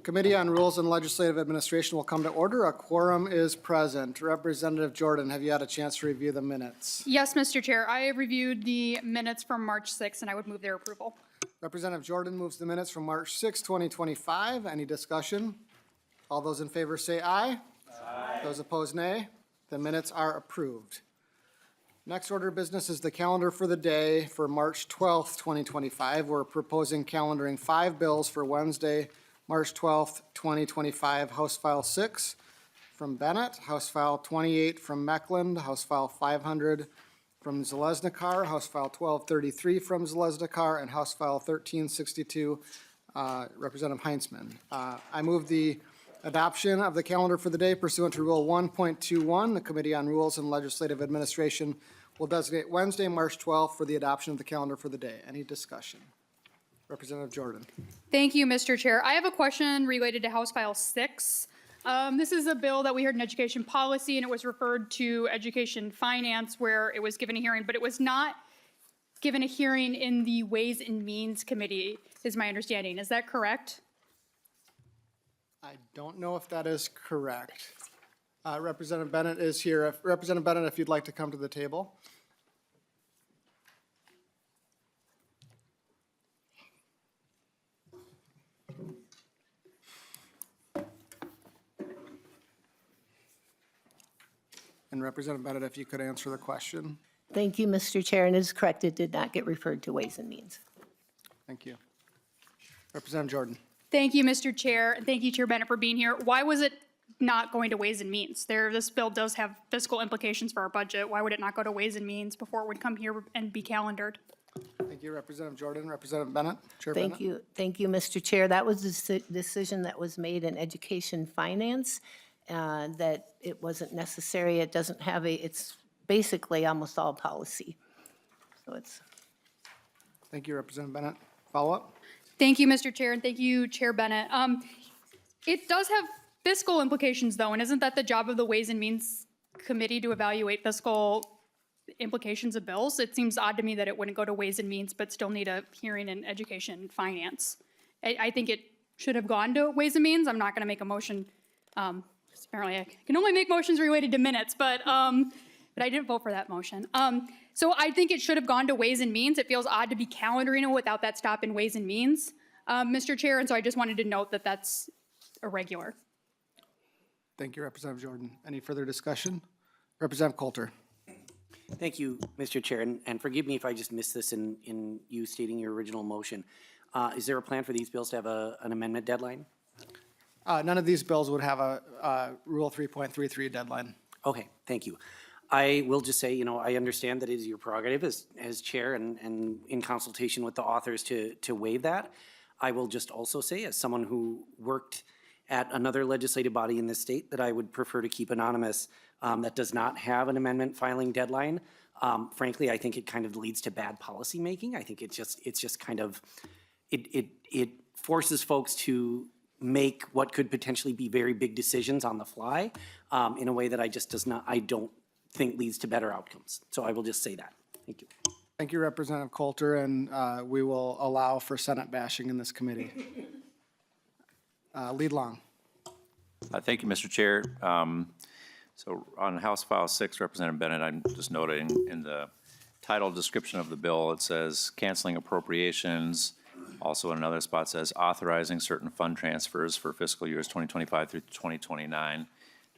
Committee on Rules and Legislative Administration will come to order. A quorum is present. Representative Jordan, have you had a chance to review the minutes? Yes, Mr. Chair. I have reviewed the minutes from March 6th, and I would move their approval. Representative Jordan moves the minutes from March 6, 2025. Any discussion? All those in favor say aye. Aye. Those opposed, nay. The minutes are approved. Next order of business is the calendar for the day for March 12th, 2025. We're proposing calendaring 5 bills for Wednesday, March 12th, 2025. House File 6 from Bennett, House File 28 from Meckland, House File 500 from Zalesnikar, House File 1233 from Zalesnikar, and House File 1362, Representative Heinzman. I move the adoption of the calendar for the day pursuant to Rule 1.21. The Committee on Rules and Legislative Administration will designate Wednesday, March 12th for the adoption of the calendar for the day. Any discussion? Representative Jordan. Thank you, Mr. Chair. I have a question related to House File 6. This is a bill that we heard in education policy, and it was referred to education finance where it was given a hearing, but it was not given a hearing in the Ways and Means Committee, is my understanding. Is that correct? I don't know if that is correct. Representative Bennett is here. Representative Bennett, if you'd like to come to the table. And Representative Bennett, if you could answer the question. Thank you, Mr. Chair, and it is correct, it did not get referred to Ways and Means. Thank you. Representative Jordan. Thank you, Mr. Chair, and thank you, Chair Bennett, for being here. Why was it not going to Ways and Means? This bill does have fiscal implications for our budget. Why would it not go to Ways and Means before it would come here and be calendared? Thank you, Representative Jordan. Representative Bennett. Chair Thank you, Mr. Chair. That was the decision that was made in education finance, that it wasn't necessary. It doesn't have it's basically almost all policy. So it's. Thank you, Representative Bennett. Follow up? Thank you, Mr. Chair, and thank you, Chair Bennett. It does have fiscal implications, though, and isn't that the job of the Ways and Means Committee to evaluate fiscal implications of bills? It seems odd to me that it wouldn't go to Ways and Means but still need a hearing in education and finance. I think it should have gone to Ways and Means. I'm not going to make a motion. Apparently, I can only make motions related to minutes, but I didn't vote for that motion. So I think it should have gone to Ways and Means. It feels odd to be calendaring it without that stop in Ways and Means, Mr. Chair, and so I just wanted to note that that's irregular. Thank you, Representative Jordan. Any further discussion? Representative Coulter. Thank you, Mr. Chair, and forgive me if I just missed this in you stating your original motion. Is there a plan for these bills to have an amendment deadline? None of these bills would have a Rule 3.33 deadline. Okay, thank you. I will just say, I understand that it is your prerogative as chair and in consultation with the authors to waive that. I will just also say, as someone who worked at another legislative body in this state, that I would prefer to keep anonymous that does not have an amendment filing deadline. Frankly, I think it kind of leads to bad policy making. I think it's just kind of, it forces folks to make what could potentially be very big decisions on the fly in a way that I don't think leads to better outcomes. So I will just say that. Thank you. Thank you, Representative Coulter, and we will allow for Senate bashing in this committee. Lead Long. Thank you, Mr. Chair. So on House File 6, Representative Bennett, I'm just noting in the title description of the bill, it says canceling appropriations. Also in another spot says authorizing certain fund transfers for fiscal years 2025 through 2029.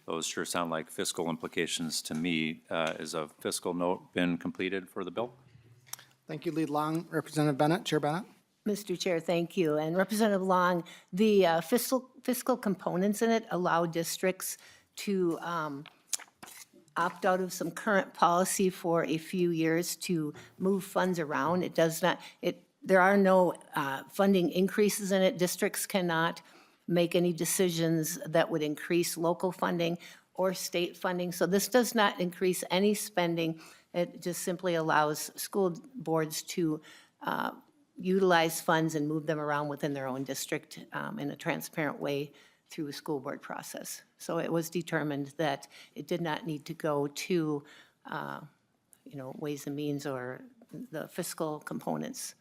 Those sure sound like fiscal implications to me. Is a fiscal note been completed for the bill? Thank you, Lead Long. Representative Bennett, Chair Bennett. Mr. Chair, thank you. And Representative Long, the fiscal components in it allow districts to opt out of some current policy for a few years to move funds around. It does not, there are no funding increases in it. Districts cannot make any decisions that would increase local funding or state funding. So this does not increase any spending. It just simply allows school boards to utilize funds and move them around within their own district in a transparent way through a school board process. So it was determined that it did not need to go to, Ways and Means or the fiscal components.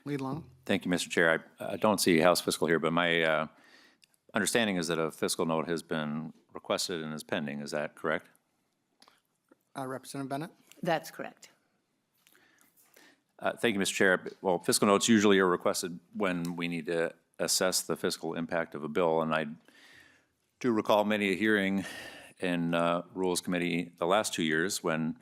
Lead Long. Thank you, Mr. Chair. I don't see House Fiscal here, but my understanding is that a fiscal note has been requested and is pending. Is that correct? Representative Bennett? That's correct. Thank you, Mr. Chair. Well, fiscal notes usually are requested when we need to assess the fiscal impact of a bill, and I do recall many a hearing in Rules Committee the last 2 years when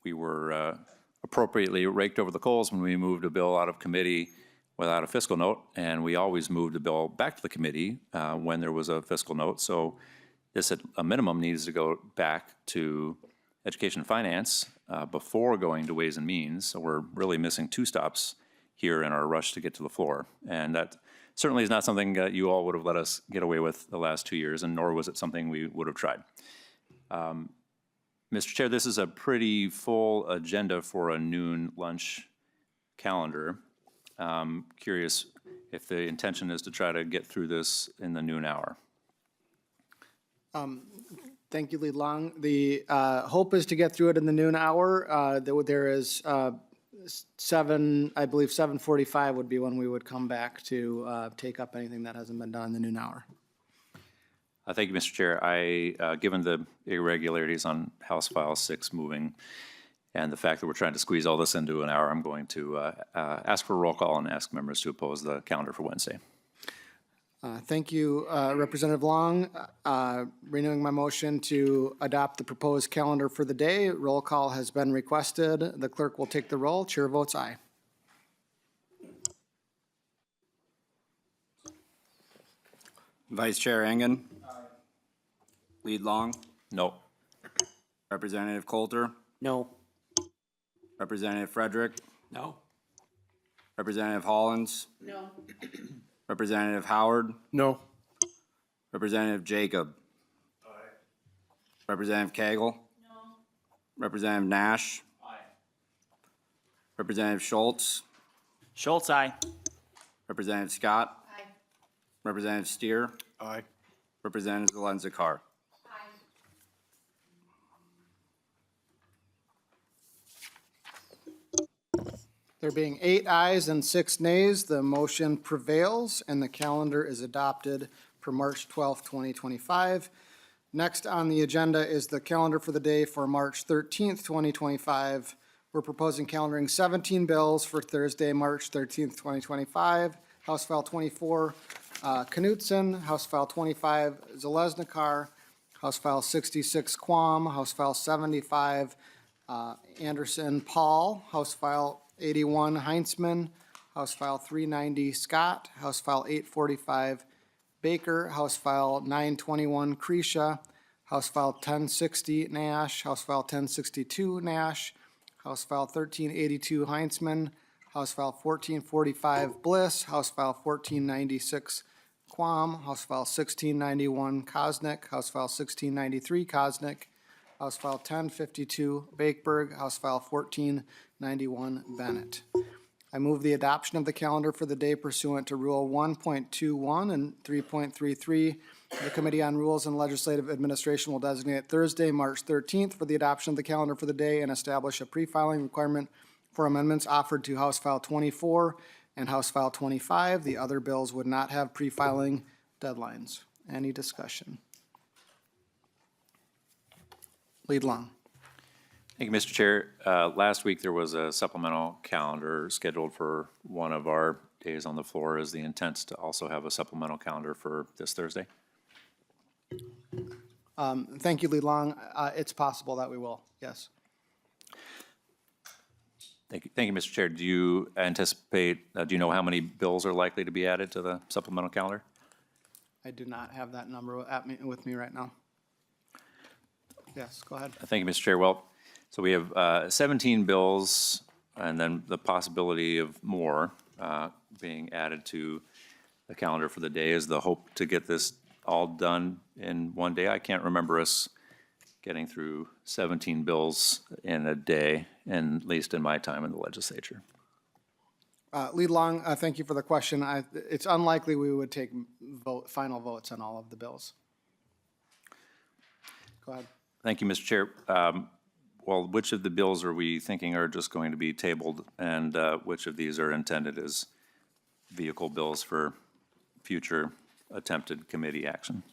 we were appropriately raked over the coals when we moved a bill out of committee without a fiscal note, and we always moved the bill back to the committee when there was a fiscal note. So this at a minimum needs to go back to Education and Finance before going to Ways and Means. So we're really missing 2 stops here in our rush to get to the floor. And that certainly is not something that you all would have let us get away with the last 2 years, and nor was it something we would have tried. Mr. Chair, this is a pretty full agenda for a noon lunch calendar. Curious if the intention is to try to get through this in the noon hour. Thank you, Lead Long. The hope is to get through it in the noon hour. There is 7:45 would be when we would come back to take up anything that hasn't been done in the noon hour. Thank you, Mr. Chair. Given the irregularities on House File 6 moving and the fact that we're trying to squeeze all this into an hour, I'm going to ask for a roll call and ask members to oppose the calendar for Wednesday. Thank you, Representative Long. Renewing my motion to adopt the proposed calendar for the day. Roll call has been requested. The clerk will take the roll. Chair votes aye. Vice Chair Engen. Lead Long. No. Representative Coulter. No. Representative Frederick. No. Representative Hollins. No. Representative Howard. No. Representative Jacob. Representative Cagle. No. Representative Nash. Aye. Representative Schultz. Schultz, aye. Representative Scott. Aye. Representative Steer. Aye. Representative Zalenzakar. There being 8 ayes and 6 nays, the motion prevails and the calendar is adopted for March 12th, 2025. Next on the agenda is the calendar for the day for March 13th, 2025. We're proposing calendaring 17 bills for Thursday, March 13th, 2025. House File 24, Knutson, House File 25, Zaleznikar, House File 66, Quam, House File 75, Anderson, Paul, House File 81, Heinzman, House File 390, Scott, House File 845, Baker, House File 921, Creasha, House File 1060, Nash, House File 1062, Nash, House File 1382, Heinzman, House File 1445, Bliss, House File 1496, Quam, House File 1691, Kosnick, House File 1693, Kosnick, House File 1052, Bakeberg, House File 1491, Bennett. I move the adoption of the calendar for the day pursuant to Rule 1.21 and 3.33. The Committee on Rules and Legislative Administration will designate Thursday, March 13th for the adoption of the calendar for the day and establish a pre-filing requirement for amendments offered to House File 24 and House File 25. The other bills would not have pre-filing deadlines. Any discussion? Lead Long. Thank you, Mr. Chair. Last week, there was a supplemental calendar scheduled for one of our days on the floor. Is the intent to also have a supplemental calendar for this Thursday? Thank you, Lead Long. It's possible that we will, yes. Thank you, Mr. Chair. Do you anticipate, do you know how many bills are likely to be added to the supplemental calendar? I do not have that number with me right now. Yes, go ahead. Thank you, Mr. Chair. Well, so we have 17 bills and then the possibility of more being added to the calendar for the day. Is the hope to get this all done in one day? I can't remember us getting through 17 bills in a day, at least in my time in the legislature. Lead Long, thank you for the question. It's unlikely we would take final votes on all of the bills. Go ahead. Thank you, Mr. Chair. well, which of the bills are we thinking are just going to be tabled, and which of these are intended as vehicle bills for future attempted committee action?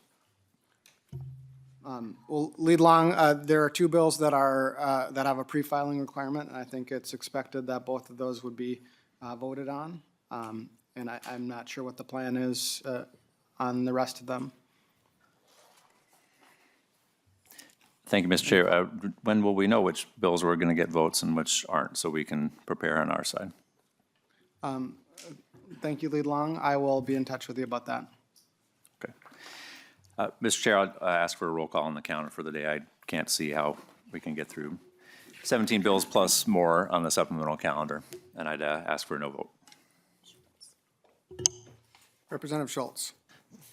Well, lead along, there are two bills that are, that have a pre-filing requirement, and I think it's expected that both of those would be voted on. And I'm not sure what the plan is on the rest of them. Thank you, Mr. Chair. When will we know which bills we're going to get votes and which aren't, so we can prepare on our side? Thank you, lead along. I will be in touch with you about that. Okay. Mr. Chair, I'll ask for a roll call on the calendar for the day. I can't see how we can get through 17 bills plus more on the supplemental calendar, and I'd ask for a no vote. Representative Schultz.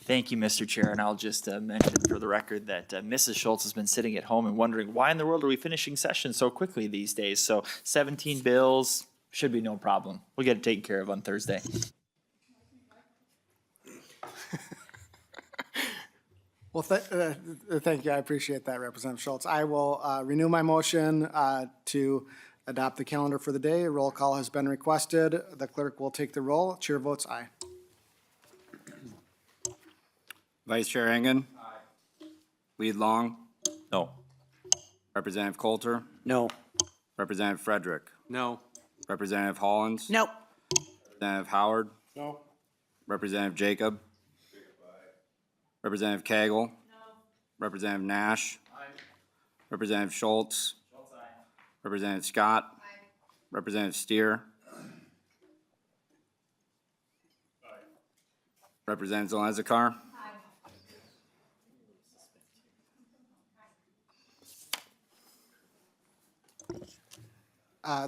Thank you, Mr. Chair, and I'll just mention for the record that Mrs. Schultz has been sitting at home and wondering why in the world are we finishing session so quickly these days? So 17 bills should be no problem. We'll get it taken care of on Thursday. Well, thank you. I appreciate that, Representative Schultz. I will renew my motion to adopt the calendar for the day. A roll call has been requested. The clerk will take the roll. Chair votes aye. Vice Chair Engen. Aye. Lead Long. No. Representative Coulter. No. Representative Frederick. No. Representative Hollins. No. Representative Howard. No. Representative Jacob. Representative Cagle. No. Representative Nash. Aye. Representative Schultz. Schultz, aye. Representative Scott. Aye. Representative Steer. Aye. Representative Zalenzakar.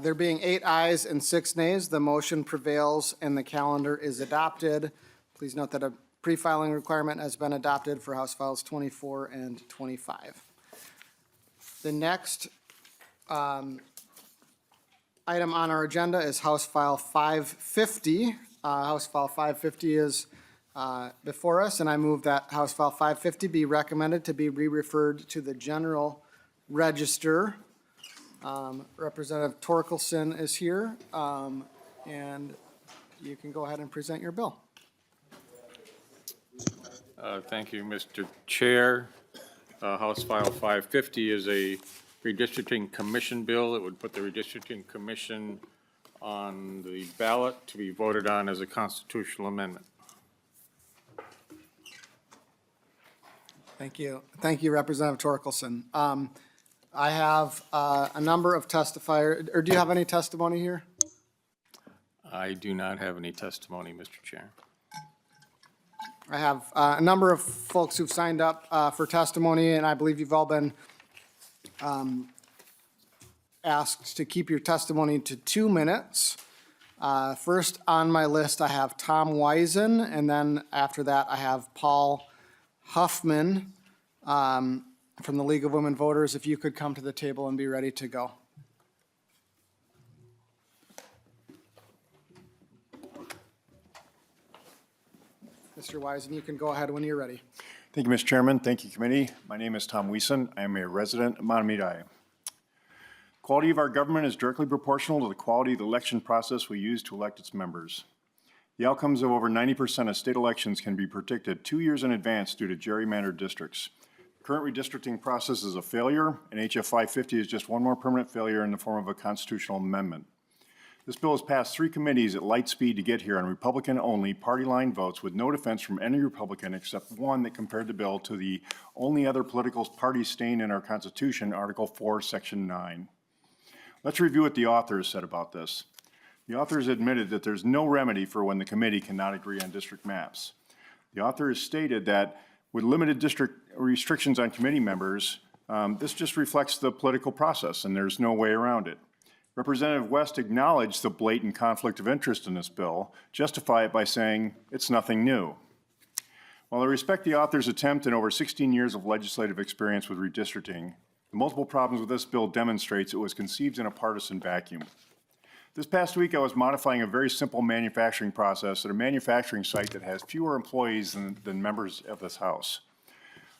There being 8 ayes and 6 nays, the motion prevails and the calendar is adopted. Please note that a pre-filing requirement has been adopted for House Files 24 and 25. The next item on our agenda is House File 550. House File 550 is before us, and I move that House File 550 be recommended to be re-referred to the General Register. Representative Torkelson is here, and you can go ahead and present your bill. Thank you, Mr. Chair. House File 550 is a redistricting commission bill. It would put the redistricting commission on the ballot to be voted on as a constitutional amendment. Thank you. Thank you, Representative Torkelson. I have a number of testifiers, or do you have any testimony here? I do not have any testimony, Mr. Chair. I have a number of folks who've signed up for testimony, and I believe you've all been asked to keep your testimony to 2 minutes. First on my list, I have Tom Wisen, and then after that, I have Paul Huffman from the League of Women Voters. If you could come to the table and be ready to go. Mr. Wisen, you can go ahead when you're ready. Thank you, Mr. Chairman. Thank you, committee. My name is Tom Wiesen. I am a resident of Mahtomedi. Quality of our government is directly proportional to the quality of the election process we use to elect its members. The outcomes of over 90% of state elections can be predicted 2 years in advance due to gerrymandered districts. The current redistricting process is a failure, and HF 550 is just one more permanent failure in the form of a constitutional amendment. This bill has passed 3 committees at light speed to get here on Republican-only party-line votes with no defense from any Republican except one that compared the bill to the only other political party staying in our Constitution, Article 4, Section 9. Let's review what the authors said about this. The authors admitted that there's no remedy for when the committee cannot agree on district maps. The authors stated that with limited district restrictions on committee members, this just reflects the political process and there's no way around it. Representative West acknowledged the blatant conflict of interest in this bill, justify it by saying it's nothing new. While I respect the author's attempt and over 16 years of legislative experience with redistricting, the multiple problems with this bill demonstrates it was conceived in a partisan vacuum. This past week, I was modifying a very simple manufacturing process at a manufacturing site that has fewer employees than members of this House.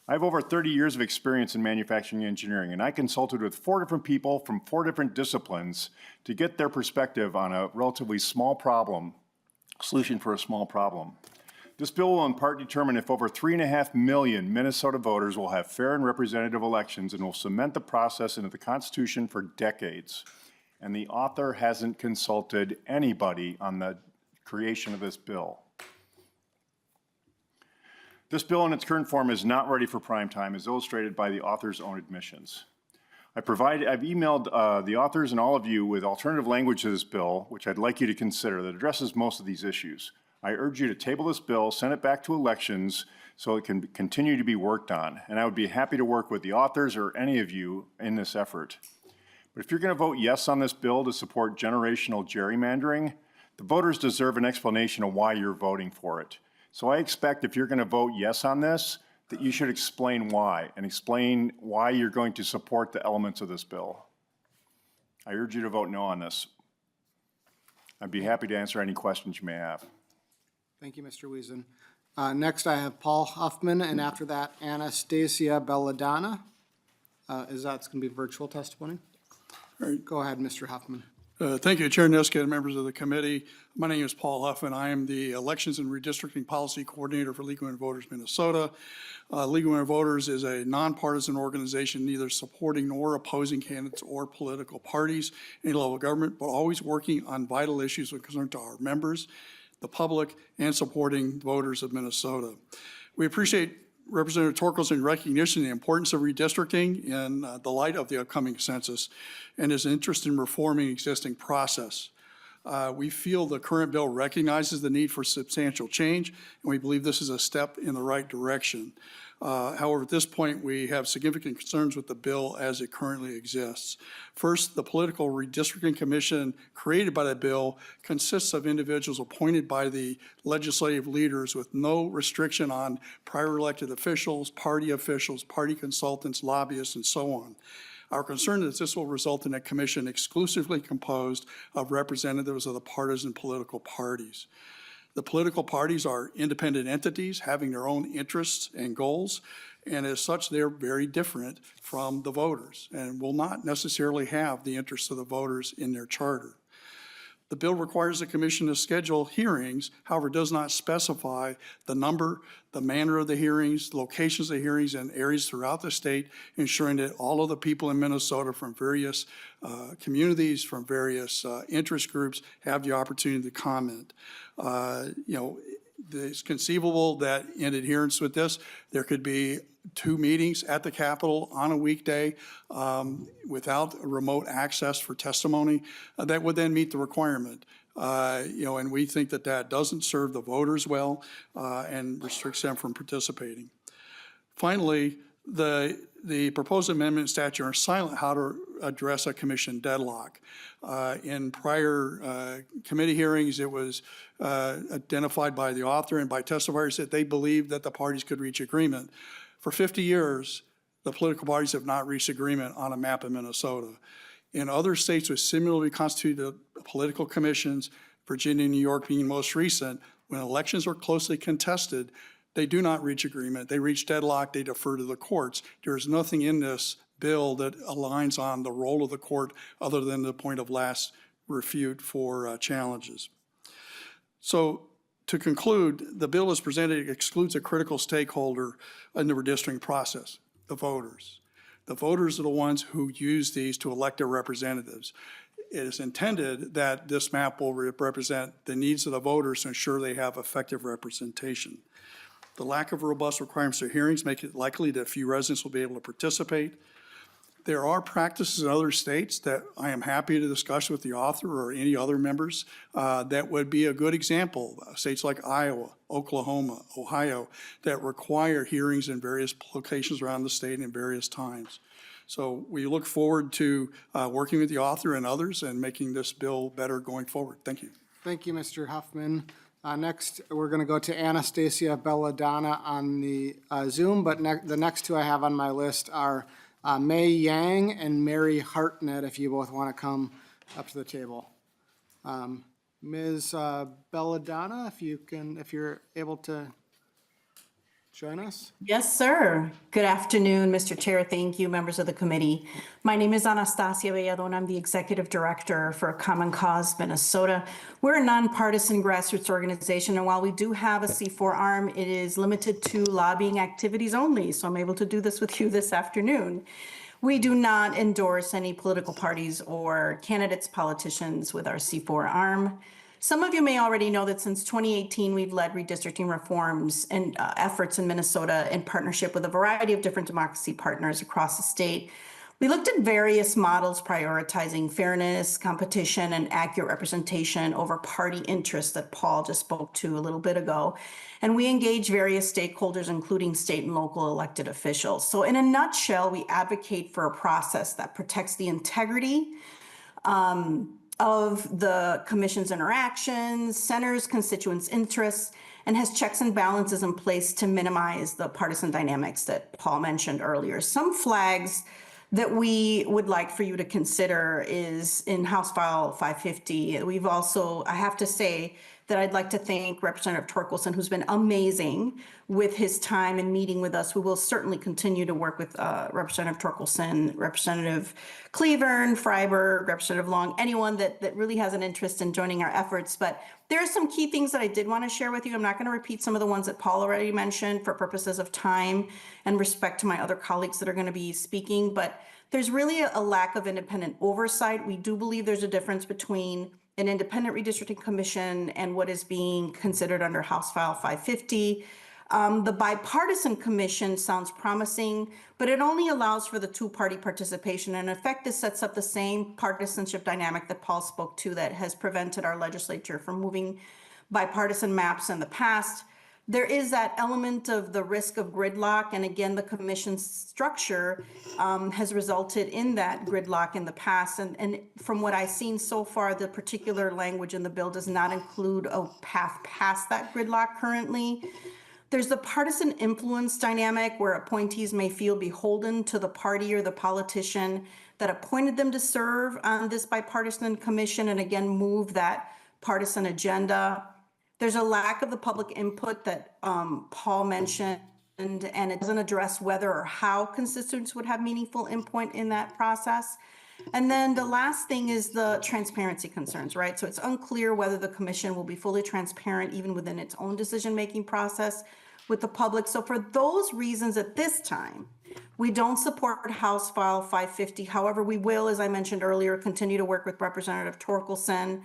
I have over 30 years of experience in manufacturing engineering, and I consulted with 4 different people from 4 different disciplines to get their perspective on a relatively small problem, solution for a small problem. This bill will in part determine if over 3.5 million Minnesota voters will have fair and representative elections and will cement the process into the Constitution for decades. And the author hasn't consulted anybody on the creation of this bill. This bill in its current form is not ready for prime time, as illustrated by the author's own admissions. I've emailed the authors and all of you with alternative language to this bill, which I'd like you to consider, that addresses most of these issues. I urge you to table this bill, send it back to elections so it can continue to be worked on. And I would be happy to work with the authors or any of you in this effort. But if you're going to vote yes on this bill to support generational gerrymandering, the voters deserve an explanation of why you're voting for it. So I expect if you're going to vote yes on this, that you should explain why, and explain why you're going to support the elements of this bill. I urge you to vote no on this. I'd be happy to answer any questions you may have. Thank you, Mr. Wiesen. Next, I have Paul Huffman, and after that, Anastasia Belladonna. Is that going to be virtual testimony? Go ahead, Mr. Huffman. Thank you, Chair Niska and members of the committee. My name is Paul Huffman. I am the Elections and Redistricting Policy Coordinator for League of Women Voters Minnesota. League of Women Voters is a nonpartisan organization, neither supporting nor opposing candidates or political parties, any level of government, but always working on vital issues with concern to our members, the public, and supporting voters of Minnesota. We appreciate Representative Torkelson recognition of the importance of redistricting in the light of the upcoming census and his interest in reforming existing process. We feel the current bill recognizes the need for substantial change, and we believe this is a step in the right direction. However, at this point, we have significant concerns with the bill as it currently exists. First, the Political Redistricting Commission created by the bill consists of individuals appointed by the legislative leaders with no restriction on prior elected officials, party consultants, lobbyists, and so on. Our concern is this will result in a commission exclusively composed of representatives of the partisan political parties. The political parties are independent entities having their own interests and goals, and as such, they're very different from the voters and will not necessarily have the interests of the voters in their charter. The bill requires the commission to schedule hearings, however, does not specify the number, the manner of the hearings, locations of the hearings, and areas throughout the state, ensuring that all of the people in Minnesota from various communities, from various interest groups have the opportunity to comment. It's conceivable that in adherence with this, there could be 2 meetings at the Capitol on a weekday without remote access for testimony that would then meet the requirement. And we think that that doesn't serve the voters well and restricts them from participating. Finally, the proposed amendment statute are silent how to address a commission deadlock. In prior committee hearings, it was identified by the author and by testifiers that they believed that the parties could reach agreement. For 50 years, the political parties have not reached agreement on a map of Minnesota. In other states with similarly constituted political commissions, Virginia and New York being most recent, when elections are closely contested, they do not reach agreement. They reach deadlock, they defer to the courts. There is nothing in this bill that aligns on the role of the court other than the point of last refute for challenges. So to conclude, the bill as presented excludes a critical stakeholder in the redistricting process, the voters. The voters are the ones who use these to elect their representatives. It is intended that this map will represent the needs of the voters to ensure they have effective representation. The lack of robust requirements for hearings make it likely that few residents will be able to participate. There are practices in other states that I am happy to discuss with the author or any other members that would be a good example. States like Iowa, Oklahoma, Ohio, that require hearings in various locations around the state and various times. So we look forward to working with the author and others and making this bill better going forward. Thank you. Thank you, Mr. Huffman. Next, we're going to go to Anastasia Belladonna on the Zoom, but the next 2 I have on my list are May Yang and Mary Hartnett, if you both want to come up to the table. Ms. Belladonna, if you're able to join us? Yes, sir. Good afternoon, Mr. Chair. Thank you, members of the committee. My name is Anastasia Belladon. I'm the Executive Director for Common Cause Minnesota. We're a nonpartisan grassroots organization, and while we do have a C4 arm, it is limited to lobbying activities only, so I'm able to do this with you this afternoon. We do not endorse any political parties or candidates, politicians with our C4 arm. Some of you may already know that since 2018, we've led redistricting reforms and efforts in Minnesota in partnership with a variety of different democracy partners across the state. We looked at various models prioritizing fairness, competition, and accurate representation over party interests that Paul just spoke to a little bit ago. And we engaged various stakeholders, including state and local elected officials. So in a nutshell, we advocate for a process that protects the integrity of the commission's interactions, centers constituents' interests, and has checks and balances in place to minimize the partisan dynamics that Paul mentioned earlier. Some flags that we would like for you to consider is in House File 550. We've also, I have to say that I'd like to thank Representative Torkelson, who's been amazing with his time and meeting with us. We will certainly continue to work with Representative Torkelson, Representative Cleburne, Freiberg, Representative Long, anyone that really has an interest in joining our efforts. But there are some key things that I did want to share with you. I'm not going to repeat some of the ones that Paul already mentioned for purposes of time and respect to my other colleagues that are going to be speaking, but there's really a lack of independent oversight. We do believe there's a difference between an independent redistricting commission and what is being considered under House File 550. The bipartisan commission sounds promising, but it only allows for the two-party participation. And in effect, this sets up the same partisanship dynamic that Paul spoke to that has prevented our legislature from moving bipartisan maps in the past. There is that element of the risk of gridlock, and again, the commission's structure has resulted in that gridlock in the past. And from what I've seen so far, the particular language in the bill does not include a path past that gridlock currently. There's the partisan influence dynamic where appointees may feel beholden to the party or the politician that appointed them to serve on this bipartisan commission, and again, move that partisan agenda. There's a lack of the public input that Paul mentioned, and it doesn't address whether or how constituents would have meaningful input in that process. And then the last thing is the transparency concerns, right? So it's unclear whether the commission will be fully transparent even within its own decision-making process with the public. So for those reasons at this time, we don't support House File 550. However, we will, as I mentioned earlier, continue to work with Representative Torkelson.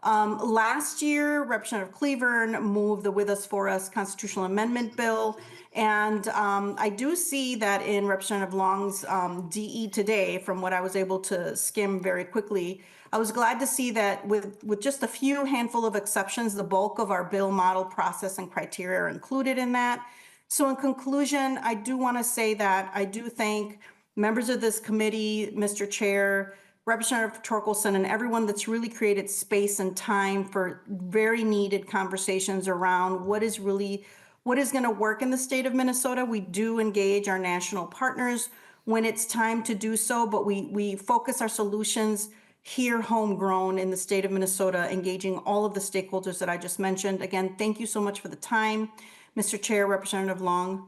Last year, Representative Cleburne moved the With Us For Us constitutional amendment bill. And I do see that in Representative Long's DE today, from what I was able to skim very quickly, I was glad to see that with just a few handful of exceptions, the bulk of our bill model process and criteria are included in that. So in conclusion, I do want to say that I do thank members of this committee, Mr. Chair, Representative Torkelson, and everyone that's really created space and time for very needed conversations around what is going to work in the state of Minnesota. We do engage our national partners when it's time to do so, but we focus our solutions here homegrown in the state of Minnesota, engaging all of the stakeholders that I just mentioned. Again, thank you so much for the time. Mr. Chair, Representative Long.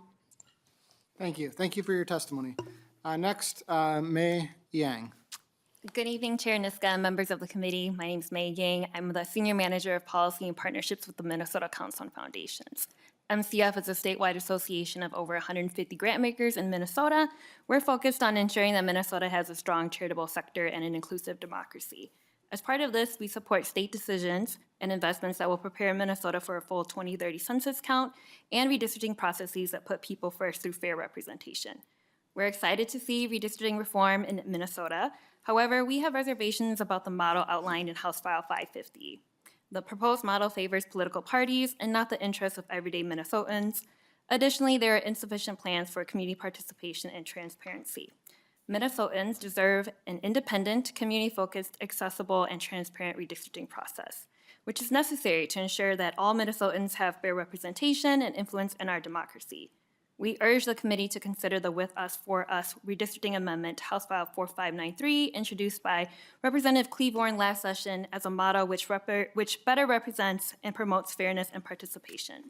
Thank you. Thank you for your testimony. Next, May Yang. Good evening, Chair Niska and members of the committee. My name is May Yang. I'm the Senior Manager of Policy and Partnerships with the Minnesota Council on Foundations. MCF is a statewide association of over 150 grant makers in Minnesota. We're focused on ensuring that Minnesota has a strong charitable sector and an inclusive democracy. As part of this, we support state decisions and investments that will prepare Minnesota for a full 2030 census count and redistricting processes that put people first through fair representation. We're excited to see redistricting reform in Minnesota. However, we have reservations about the model outlined in House File 550. The proposed model favors political parties and not the interests of everyday Minnesotans. Additionally, there are insufficient plans for community participation and transparency. Minnesotans deserve an independent, community-focused, accessible, and transparent redistricting process, which is necessary to ensure that all Minnesotans have fair representation and influence in our democracy. We urge the committee to consider the With Us For Us redistricting amendment, House File 4593, introduced by Representative Cleburne last session as a model which better represents and promotes fairness and participation.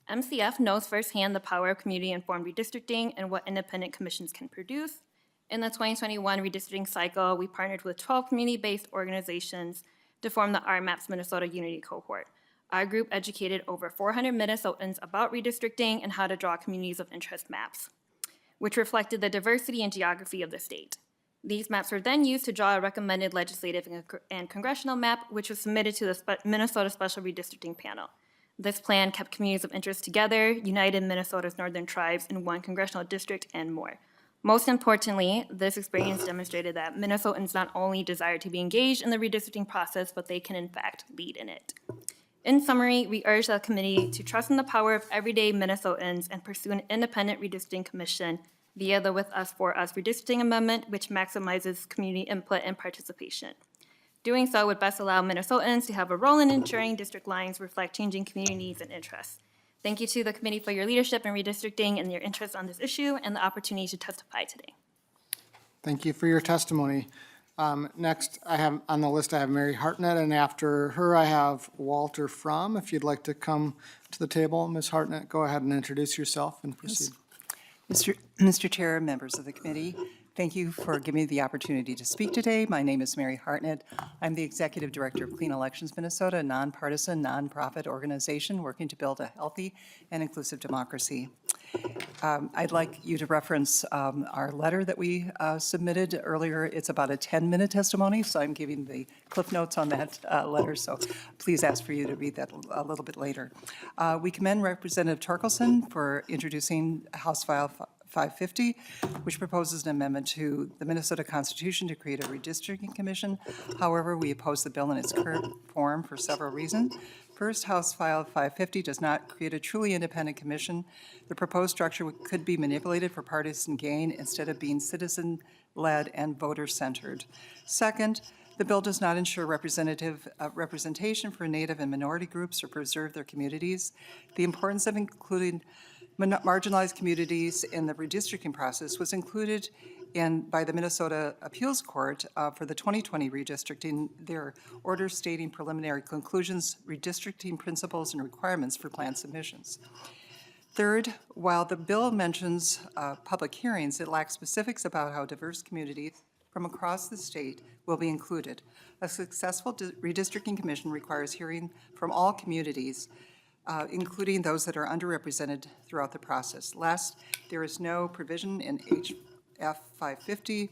MCF knows firsthand the power of community-informed redistricting and what independent commissions can produce. In the 2021 redistricting cycle, we partnered with 12 community-based organizations to form the RMAPS Minnesota Unity Cohort. Our group educated over 400 Minnesotans about redistricting and how to draw communities of interest maps, which reflected the diversity and geography of the state. These maps were then used to draw a recommended legislative and congressional map, which was submitted to the Minnesota Special Redistricting Panel. This plan kept communities of interest together, united Minnesota's northern tribes in one congressional district, and more. Most importantly, this experience demonstrated that Minnesotans not only desire to be engaged in the redistricting process, but they can in fact lead in it. In summary, we urge the committee to trust in the power of everyday Minnesotans and pursue an independent redistricting commission via the With Us For Us redistricting amendment, which maximizes community input and participation. Doing so would best allow Minnesotans to have a role in ensuring district lines reflect changing community needs and interests. Thank you to the committee for your leadership in redistricting and your interest on this issue and the opportunity to testify today. Thank you for your testimony. Next, I have on the list, I have Mary Hartnett, and after her, I have Walter Fromm. If you'd like to come to the table, Ms. Hartnett, go ahead and introduce yourself and proceed. Mr. Chair, members of the committee, thank you for giving me the opportunity to speak today. My name is Mary Hartnett. I'm the Executive Director of Clean Elections Minnesota, a nonpartisan, nonprofit organization working to build a healthy and inclusive democracy. I'd like you to reference our letter that we submitted earlier. It's about a 10-minute testimony, so I'm giving the cliff notes on that letter, so please ask for you to read that a little bit later. We commend Representative Torkelson for introducing House File 550, which proposes an amendment to the Minnesota Constitution to create a redistricting commission. However, we oppose the bill in its current form for several reasons. First, House File 550 does not create a truly independent commission. The proposed structure could be manipulated for partisan gain instead of being citizen-led and voter-centered. Second, the bill does not ensure representation for Native and minority groups or preserve their communities. The importance of including marginalized communities in the redistricting process was included by the Minnesota Appeals Court for the 2020 redistricting, their order stating preliminary conclusions, redistricting principles, and requirements for plan submissions. Third, while the bill mentions public hearings, it lacks specifics about how diverse communities from across the state will be included. A successful redistricting commission requires hearing from all communities, including those that are underrepresented throughout the process. Last, there is no provision in HF 550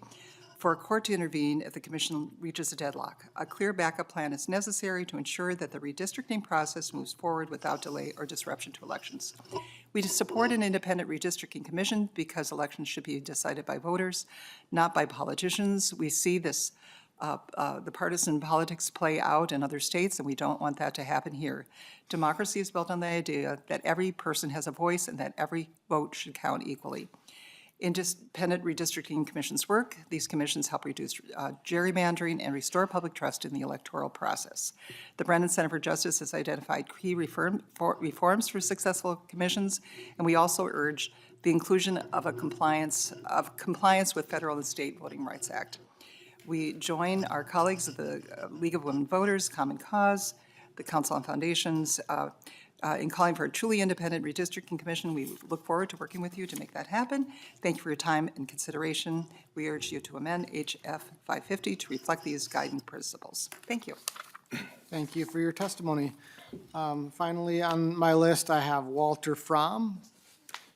for a court to intervene if the commission reaches a deadlock. A clear backup plan is necessary to ensure that the redistricting process moves forward without delay or disruption to elections. We support an independent redistricting commission because elections should be decided by voters, not by politicians. We see this the partisan politics play out in other states, and we don't want that to happen here. Democracy is built on the idea that every person has a voice and that every vote should count equally. Independent redistricting commissions work. These commissions help reduce gerrymandering and restore public trust in the electoral process. The Brennan Center for Justice has identified key reforms for successful commissions, and we also urge the inclusion of compliance with federal and state Voting Rights Act. We join our colleagues of the League of Women Voters, Common Cause, the Council on Foundations, in calling for a truly independent redistricting commission. We look forward to working with you to make that happen. Thank you for your time and consideration. We urge you to amend HF 550 to reflect these guiding principles. Thank you. Thank you for your testimony. Finally, on my list, I have Walter Fromm.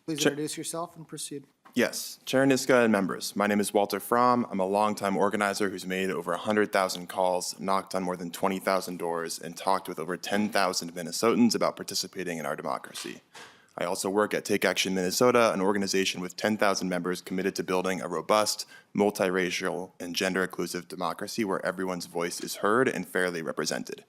Please introduce yourself and proceed. Yes, Chair Niska and members, my name is Walter Fromm. I'm a longtime organizer who's made over 100,000 calls, knocked on more than 20,000 doors, and talked with over 10,000 Minnesotans about participating in our democracy. I also work at Take Action Minnesota, an organization with 10,000 members committed to building a robust, multiracial, and gender-inclusive democracy where everyone's voice is heard and fairly represented.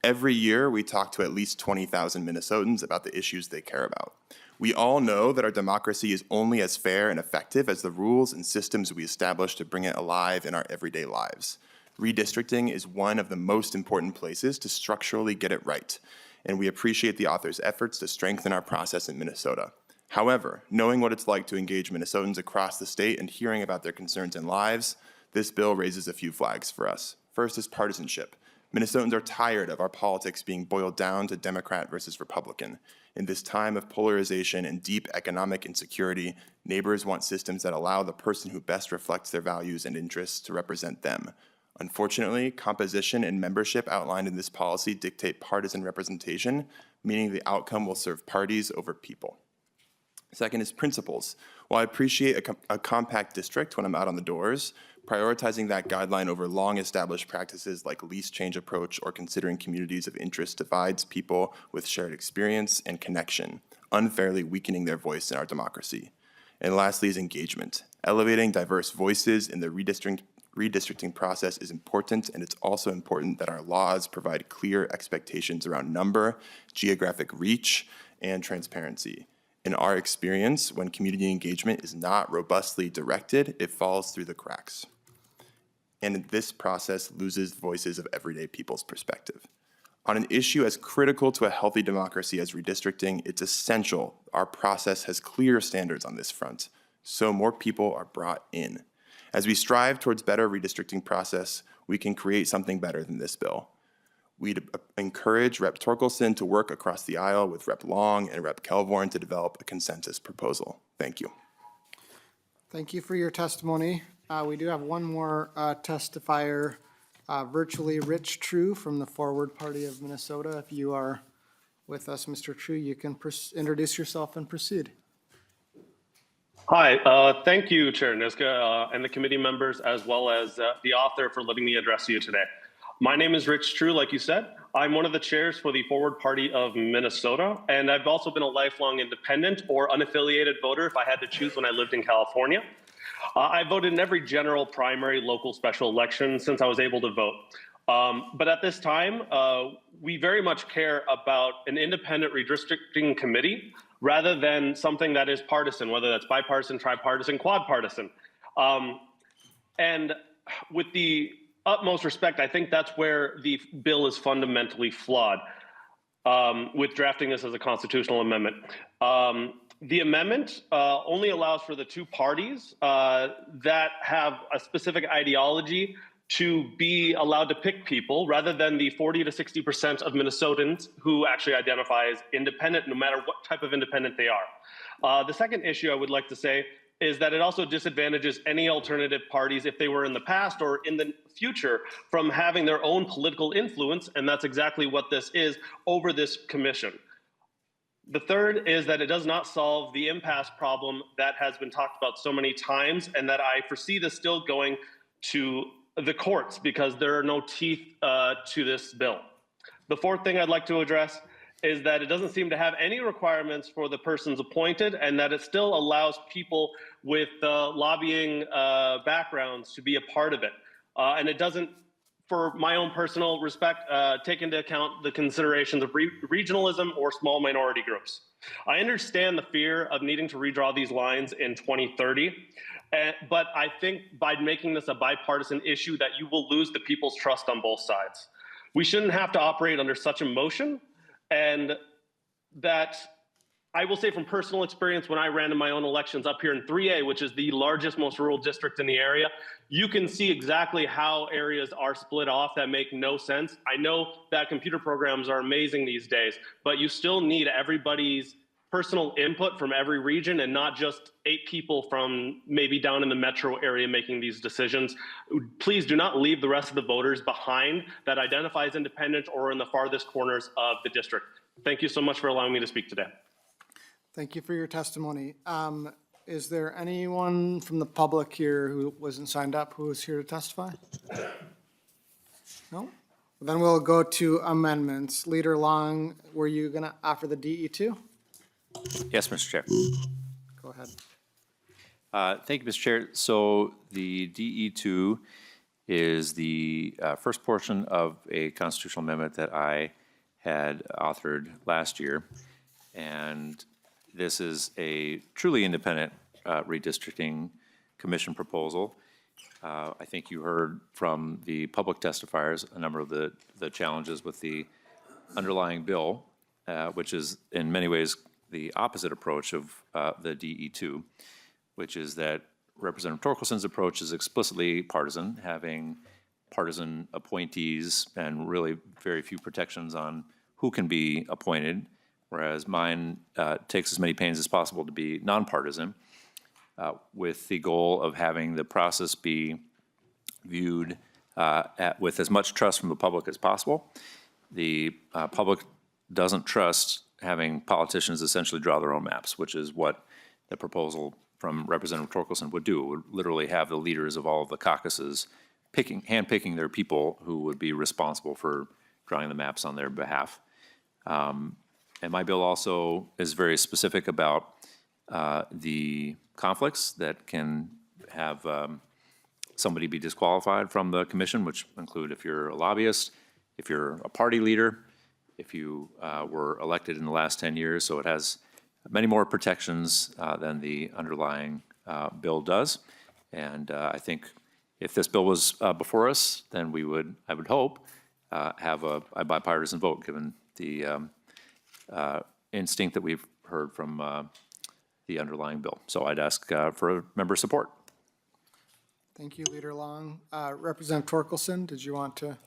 Every year, we talk to at least 20,000 Minnesotans about the issues they care about. We all know that our democracy is only as fair and effective as the rules and systems we establish to bring it alive in our everyday lives. Redistricting is one of the most important places to structurally get it right, and we appreciate the author's efforts to strengthen our process in Minnesota. However, knowing what it's like to engage Minnesotans across the state and hearing about their concerns and lives, this bill raises a few flags for us. First is partisanship. Minnesotans are tired of our politics being boiled down to Democrat versus Republican. In this time of polarization and deep economic insecurity, neighbors want systems that allow the person who best reflects their values and interests to represent them. Unfortunately, composition and membership outlined in this policy dictate partisan representation, meaning the outcome will serve parties over people. Second is principles. While I appreciate a compact district when I'm out on the doors, prioritizing that guideline over long-established practices like least change approach or considering communities of interest divides people with shared experience and connection, unfairly weakening their voice in our democracy. And lastly is engagement. Elevating diverse voices in the redistricting process is important, and it's also important that our laws provide clear expectations around number, geographic reach, and transparency. In our experience, when community engagement is not robustly directed, it falls through the cracks. And this process loses voices of everyday people's perspective. On an issue as critical to a healthy democracy as redistricting, it's essential our process has clear standards on this front, so more people are brought in. As we strive towards better redistricting process, we can create something better than this bill. We'd encourage Rep. Torkelson to work across the aisle with Rep. Long and Rep. Kelvorn to develop a consensus proposal. Thank you. Thank you for your testimony. We do have one more testifier, virtually Rich True from the Forward Party of Minnesota. If you are with us, Mr. True, you can introduce yourself and proceed. Hi, thank you, Chair Niska, and the committee members, as well as the author for letting me address you today. My name is Rich True, like you said. I'm one of the chairs for the Forward Party of Minnesota, and I've also been a lifelong independent or unaffiliated voter if I had to choose when I lived in California. I voted in every general, primary, local, special election since I was able to vote. But at this time, we very much care about an independent redistricting committee rather than something that is partisan, whether that's bipartisan, tripartisan, quadpartisan. And with the utmost respect, I think that's where the bill is fundamentally flawed with drafting this as a constitutional amendment. The amendment only allows for the two parties that have a specific ideology to be allowed to pick people rather than the 40 to 60% of Minnesotans who actually identify as independent, no matter what type of independent they are. The second issue I would like to say is that it also disadvantages any alternative parties if they were in the past or in the future from having their own political influence, and that's exactly what this is over this commission. The third is that it does not solve the impasse problem that has been talked about so many times, and that I foresee this still going to the courts because there are no teeth to this bill. The fourth thing I'd like to address is that it doesn't seem to have any requirements for the persons appointed, and that it still allows people with lobbying backgrounds to be a part of it. And it doesn't, for my own personal respect, take into account the considerations of regionalism or small minority groups. I understand the fear of needing to redraw these lines in 2030, but I think by making this a bipartisan issue that you will lose the people's trust on both sides. We shouldn't have to operate under such emotion, and that I will say from personal experience, when I ran in my own elections up here in 3A, which is the largest, most rural district in the area, you can see exactly how areas are split off that make no sense. I know that computer programs are amazing these days, but you still need everybody's personal input from every region and not just 8 people from maybe down in the metro area making these decisions. Please do not leave the rest of the voters behind that identify as independent or in the farthest corners of the district. Thank you so much for allowing me to speak today. Thank you for your testimony. Is there anyone from the public here who wasn't signed up who is here to testify? No? Then we'll go to amendments. Leader Long, were you going to offer the DE2? Yes, Mr. Chair. Go ahead. Thank you, Mr. Chair. So the DE2 is the first portion of a constitutional amendment that I had authored last year. And this is a truly independent redistricting commission proposal. I think you heard from the public testifiers a number of the challenges with the underlying bill, which is in many ways the opposite approach of the DE2, which is that Representative Torkelson's approach is explicitly partisan, having partisan appointees and really very few protections on who can be appointed, whereas mine takes as many pains as possible to be nonpartisan, with the goal of having the process be viewed with as much trust from the public as possible. The public doesn't trust having politicians essentially draw their own maps, which is what the proposal from Representative Torkelson would do. It would literally have the leaders of all of the caucuses handpicking their people who would be responsible for drawing the maps on their behalf. And my bill also is very specific about the conflicts that can have somebody be disqualified from the commission, which include if you're a lobbyist, if you're a party leader, if you were elected in the last 10 years. So it has many more protections than the underlying bill does. And I think if this bill was before us, then I would hope, have a bipartisan vote, given the instinct that we've heard from the underlying bill. So I'd ask for member support. Thank you, Leader Long. Representative Torkelson, did you want to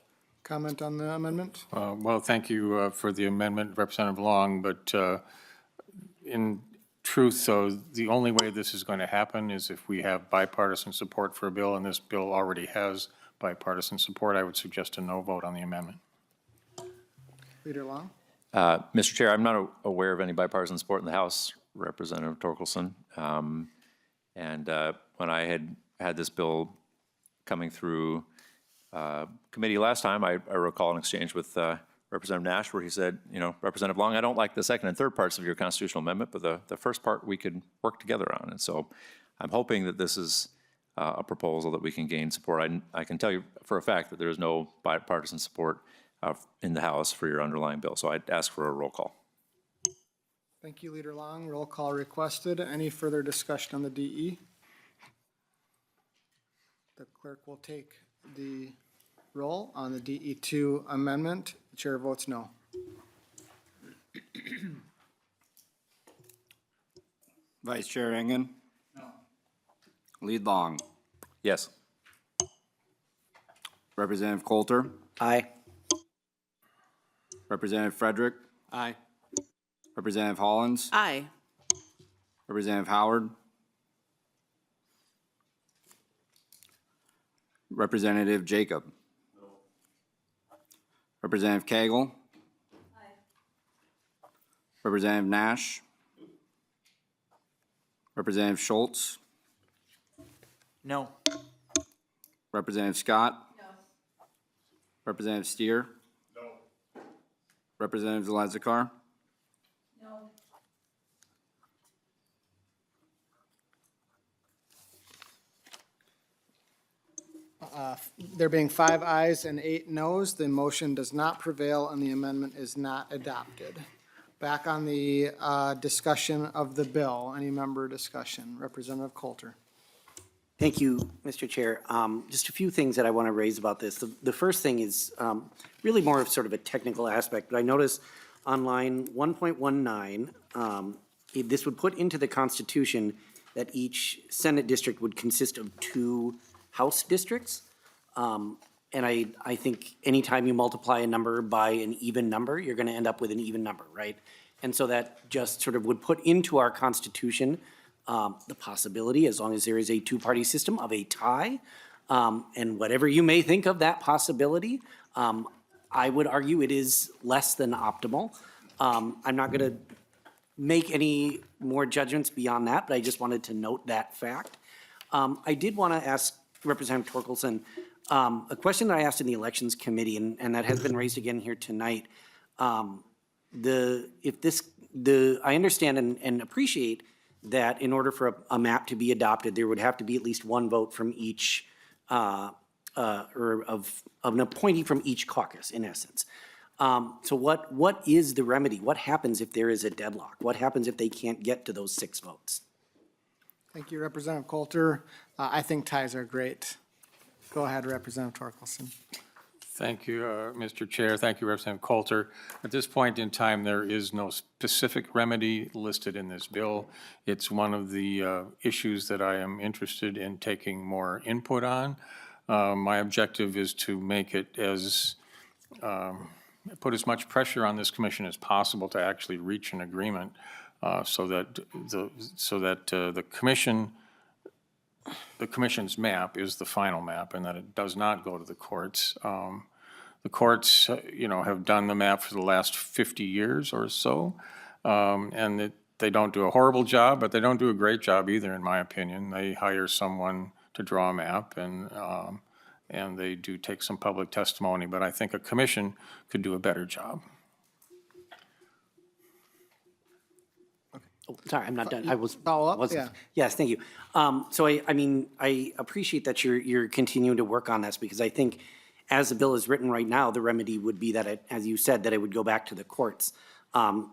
comment on the amendment? Well, thank you for the amendment, Representative Long, but in truth, though, the only way this is going to happen is if we have bipartisan support for a bill, and this bill already has bipartisan support. I would suggest a no vote on the amendment. Leader Long? Mr. Chair, I'm not aware of any bipartisan support in the House, Representative Torkelson. And when I had this bill coming through committee last time, I recall an exchange with Representative Nash where he said, you know, Representative Long, I don't like the second and third parts of your constitutional amendment, but the first part we could work together on. And so I'm hoping that this is a proposal that we can gain support. I can tell you for a fact that there is no bipartisan support in the House for your underlying bill. So I'd ask for a roll call. Thank you, Leader Long. Roll call requested. Any further discussion on the DE? The clerk will take the roll on the DE2 amendment. The chair votes no. Vice Chair Engen? No. Lead Long? Yes. Representative Coulter? Aye. Representative Frederick? Aye. Representative Hollins? Aye. Representative Howard? Representative Jacob? No. Representative Cagle? Aye. Representative Nash? Representative Schultz? No. Representative Scott? No. Representative Steer? No. Representative Zalezakar? No. There being 5 ayes and 8 noes, the motion does not prevail and the amendment is not adopted. Back on the discussion of the bill. Any member discussion? Representative Coulter. Thank you, Mr. Chair. Just a few things that I want to raise about this. The first thing is really more of sort of a technical aspect, but I noticed on line 1.19, this would put into the Constitution that each Senate district would consist of 2 House districts. And I think anytime you multiply a number by an even number, you're going to end up with an even number, right? And so that just sort of would put into our Constitution the possibility, as long as there is a 2-party system, of a tie. And whatever you may think of that possibility, I would argue it is less than optimal. I'm not going to make any more judgments beyond that, but I just wanted to note that fact. I did want to ask Representative Torkelson a question that I asked in the Elections Committee, and that has been raised again here tonight. I understand and appreciate that in order for a map to be adopted, there would have to be at least 1 vote from each, or of an appointee from each caucus, in essence. So what is the remedy? What happens if there is a deadlock? What happens if they can't get to those 6 votes? Thank you, Representative Coulter. I think ties are great. Go ahead, Representative Torkelson. Thank you, Mr. Chair. Thank you, Representative Coulter. At this point in time, there is no specific remedy listed in this bill. It's one of the issues that I am interested in taking more input on. My objective is to make it as, put as much pressure on this commission as possible to actually reach an agreement so that the commission's map is the final map and that it does not go to the courts. The courts, have done the map for the last 50 years or so, and they don't do a horrible job, but they don't do a great job either, in my opinion. They hire someone to draw a map, and they do take some public testimony, but I think a commission could do a better job. Oh, sorry, I'm not done. I was. Follow up? wasn't- Yeah. Yes, thank you. So I appreciate that you're continuing to work on this, because I think as the bill is written right now, the remedy would be that it, as you said, that it would go back to the courts,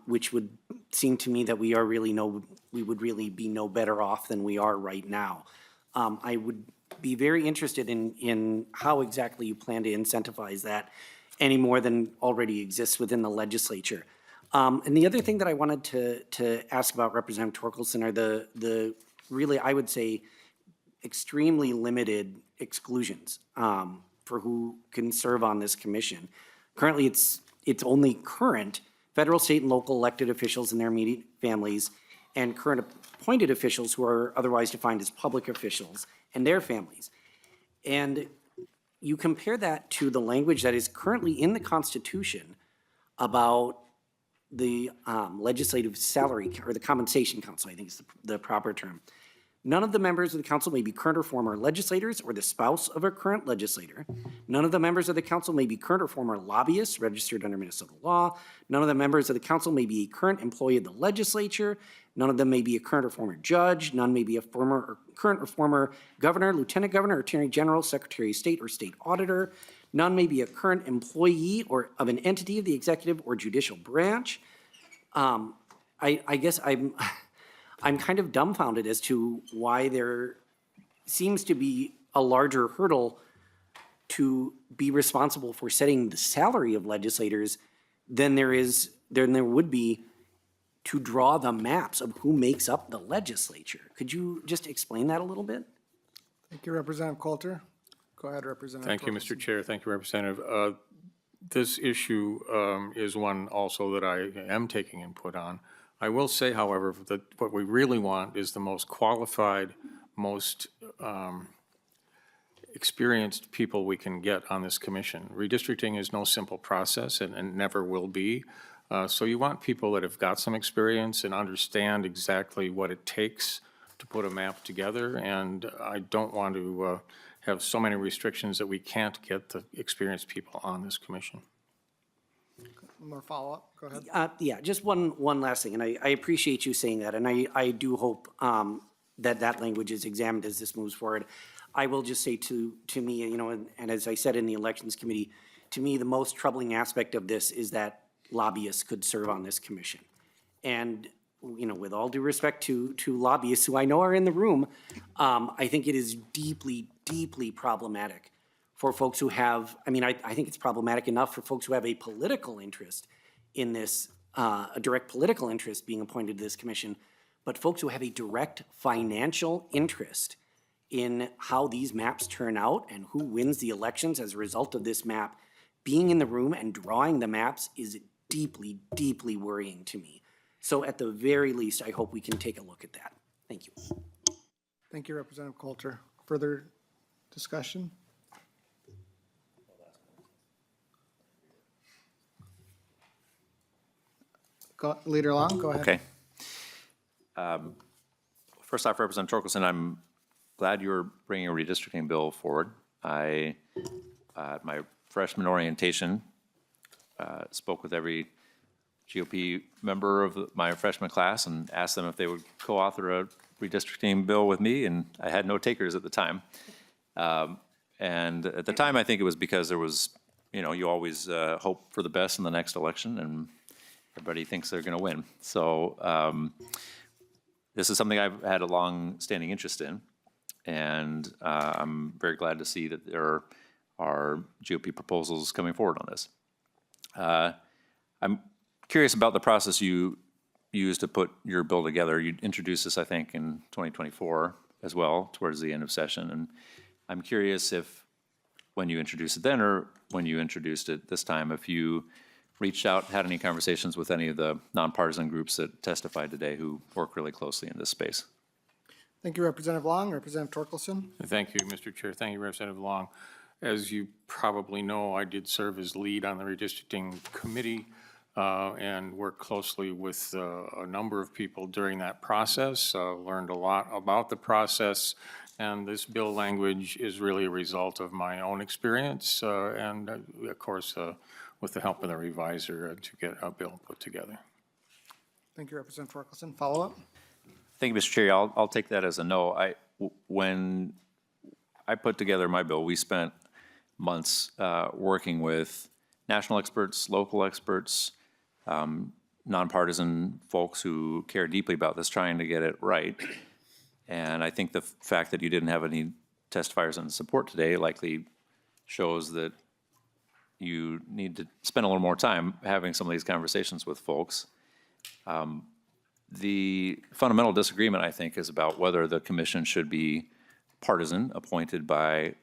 which would seem to me that we would really be no better off than we are right now. I would be very interested in how exactly you plan to incentivize that any more than already exists within the legislature. And the other thing that I wanted to ask about, Representative Torkelson, are the really, I would say, extremely limited exclusions for who can serve on this commission. Currently, it's only current federal, state, and local elected officials and their immediate families, and current appointed officials who are otherwise defined as public officials and their families. And you compare that to the language that is currently in the Constitution about the legislative salary, or the compensation council, I think is the proper term. None of the members of the council may be current or former legislators or the spouse of a current legislator. None of the members of the council may be current or former lobbyists registered under Minnesota law. None of the members of the council may be a current employee of the legislature. None of them may be a current or former judge. None may be a current or former governor, lieutenant governor, attorney general, secretary of state, or state auditor. None may be a current employee or of an entity of the executive or judicial branch. I guess I'm kind of dumbfounded as to why there seems to be a larger hurdle to be responsible for setting the salary of legislators than there would be to draw the maps of who makes up the legislature. Could you just explain that a little bit? Thank you, Representative Coulter. Go ahead, Representative. Thank you, Torkelson. Mr. Chair. Thank you, Representative. This issue is one also that I am taking input on. I will say, however, that what we really want is the most qualified, most experienced people we can get on this commission. Redistricting is no simple process and never will be. So you want people that have got some experience and understand exactly what it takes to put a map together. And I don't want to have so many restrictions that we can't get the experienced people on this commission. One more follow-up, go ahead. Yeah, just one last thing, and I appreciate you saying that, and I do hope that language is examined as this moves forward. I will just say to me, and as I said in the Elections Committee, to me, the most troubling aspect of this is that lobbyists could serve on this commission. And, with all due respect to lobbyists who I know are in the room, I think it is deeply, deeply problematic for folks who have, I think it's problematic enough for folks who have a political interest in this, a direct political interest being appointed to this commission, but folks who have a direct financial interest in how these maps turn out and who wins the elections as a result of this map, being in the room and drawing the maps is deeply, deeply worrying to me. So at the very least, I hope we can take a look at that. Thank you. Thank you, Representative Coulter. Further discussion? Leader Long, go ahead. Okay. First off, Representative Torkelson, I'm glad you're bringing a redistricting bill forward. At my freshman orientation, spoke with every GOP member of my freshman class and asked them if they would co-author a redistricting bill with me, and I had no takers at the time. And at the time, I think it was because there was, you always hope for the best in the next election, and everybody thinks they're going to win. So this is something I've had a long-standing interest in, and I'm very glad to see that there are GOP proposals coming forward on this. I'm curious about the process you used to put your bill together. You introduced this, I think, in 2024 as well, towards the end of session. And I'm curious if when you introduced it then or when you introduced it this time, if you reached out, had any conversations with any of the nonpartisan groups that testified today who work really closely in this space. Thank you, Representative Long. Representative Torkelson? Thank you, Mr. Chair. Thank you, Representative Long. As you probably know, I did serve as lead on the redistricting committee and worked closely with a number of people during that process, learned a lot about the process, and this bill language is really a result of my own experience and, of course, with the help of the reviser to get a bill put together. Thank you, Representative Torkelson. Follow-up? Thank you, Mr. Chair. I'll take that as a no. When I put together my bill, we spent months working with national experts, local experts, nonpartisan folks who care deeply about this, trying to get it right. And I think the fact that you didn't have any testifiers in support today likely shows that you need to spend a little more time having some of these conversations with folks. The fundamental disagreement, I think, is about whether the commission should be partisan, appointed by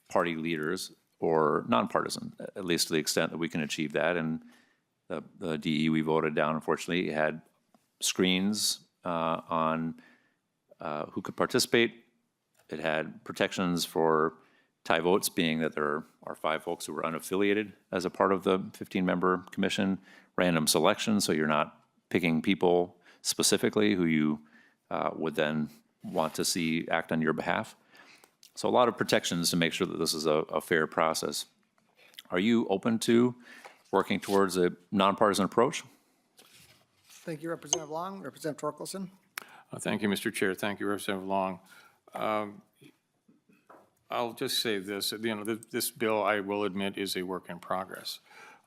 party leaders, or nonpartisan, at least to the extent that we can achieve that. And the DE we voted down, unfortunately, had screens on who could participate. It had protections for tie votes, being that there are 5 folks who were unaffiliated as a part of the 15-member commission, random selection, so you're not picking people specifically who you would then want to see act on your behalf. So a lot of protections to make sure that this is a fair process. Are you open to working towards a nonpartisan approach? Thank you, Representative Long. Representative Torkelson? Thank you, Mr. Chair. Thank you, Representative Long. I'll just say this, this bill, I will admit, is a work in progress.